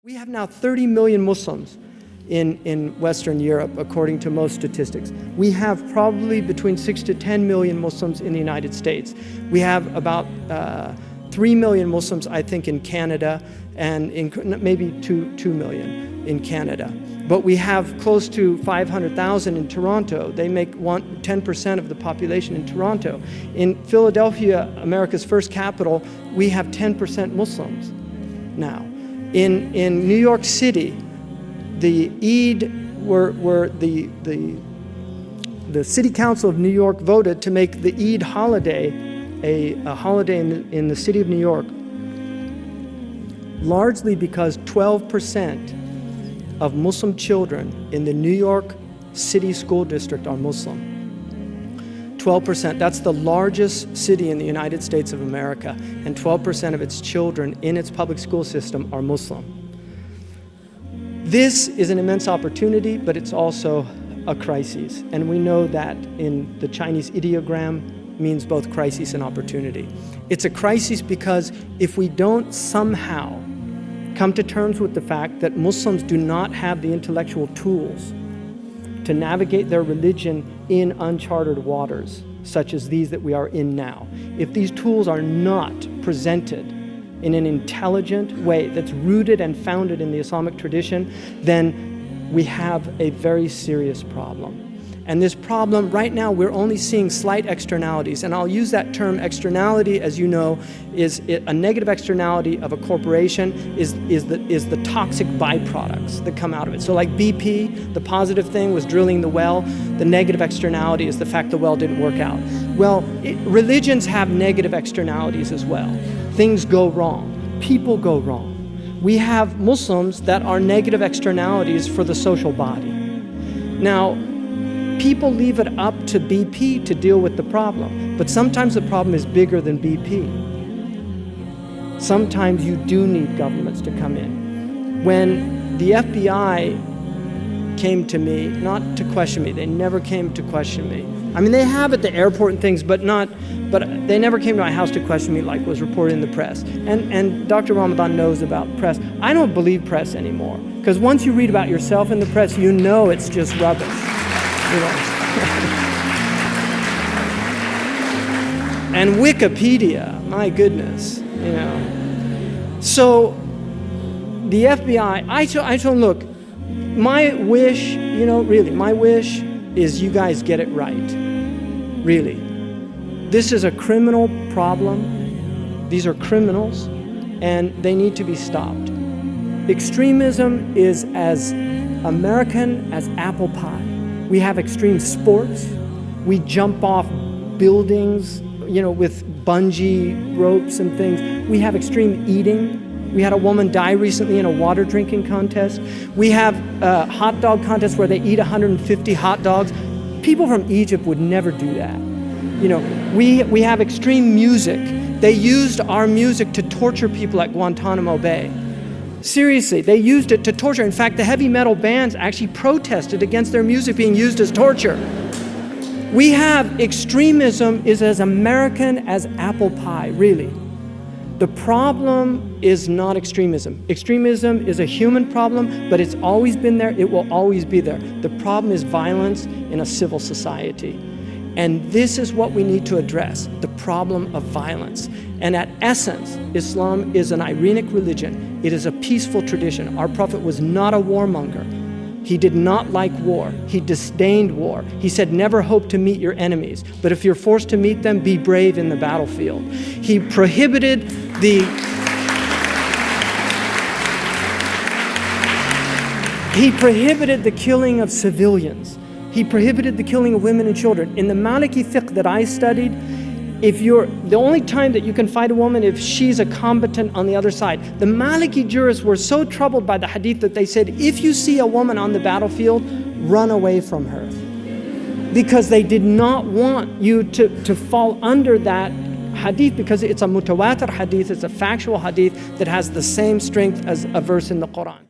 We have now 30 million Muslims in Western Europe, according to most statistics. We have probably between 6 to 10 million Muslims in the United States. We have about 3 million Muslims, I think, in Canada, and maybe 2 million in Canada. But we have close to 500,000 in Toronto. They make 10% of the population in Toronto. In Philadelphia, America's first capital, we have 10% Muslims now. In New York City, the City Council of New York voted to make the Eid holiday a holiday in the city of New York, largely because 12% of Muslim children in the New York City School District are Muslim. 12%, that's the largest city in the United States of America, and 12% of its children in its public school system are Muslim. This is an immense opportunity, but it's also a crisis. And we know that in the Chinese ideogram means both crisis and opportunity. It's a crisis because if we don't somehow come to terms with the fact that Muslims do not have the intellectual tools to navigate their religion in uncharted waters, such as these that we are in now. If these tools are not presented in an intelligent way that's rooted and founded in the Islamic tradition, then we have a very serious problem. And this problem, right now, we're only seeing slight externalities. And I'll use that term externality, as you know, is a negative externality of a corporation is the toxic byproducts that come out of it. So like BP, the positive thing was drilling the well. The negative externality is the fact the well didn't work out. Well, religions have negative externalities as well. Things go wrong. People go wrong. We have Muslims that are negative externalities for the social body. Now, people leave it up to BP to deal with the problem, but sometimes the problem is bigger than BP. Sometimes you do need governments to come in. When the FBI came to me, not to question me, they never came to question me. I mean, they have at the airport and things, but they never came to my house to question me like was reported in the press. And Dr. Ramadan knows about press. I don't believe press anymore, because once you read about yourself in the press, you know it's just rubbish. And Wikipedia, my goodness, you know. So the FBI, I told them, look, my wish, you know, really, my wish is you guys get it right. Really. This is a criminal problem. These are criminals, and they need to be stopped. Extremism is as American as apple pie. We have extreme sports. We jump off buildings, you know, with bungee ropes and things. We have extreme eating. We had a woman die recently in a water drinking contest. We have a hot dog contest where they eat 150 hot dogs. People from Egypt would never do that. You know, we have extreme music. They used our music to torture people at Guantanamo Bay. Seriously, they used it to torture. In fact, the heavy metal bands actually protested against their music being used as torture. We have extremism is as American as apple pie, really. The problem is not extremism. Extremism is a human problem, but it's always been there. It will always be there. The problem is violence in a civil society. And this is what we need to address, the problem of violence. And at essence, Islam is an Iranic religion. It is a peaceful tradition. Our Prophet was not a warmonger. He did not like war. He disdained war. He said, never hope to meet your enemies, but if you're forced to meet them, be brave in the battlefield. He prohibited the killing of civilians. He prohibited the killing of women and children. In the Maliki fiqh that I studied, the only time that you can fight a woman if she's a combatant on the other side. The Maliki jurists were so troubled by the hadith that they said, if you see a woman on the battlefield, run away from her. Because they did not want you to fall under that hadith, because it's a mutawatir hadith, it's a factual hadith that has the same strength as a verse in the Quran.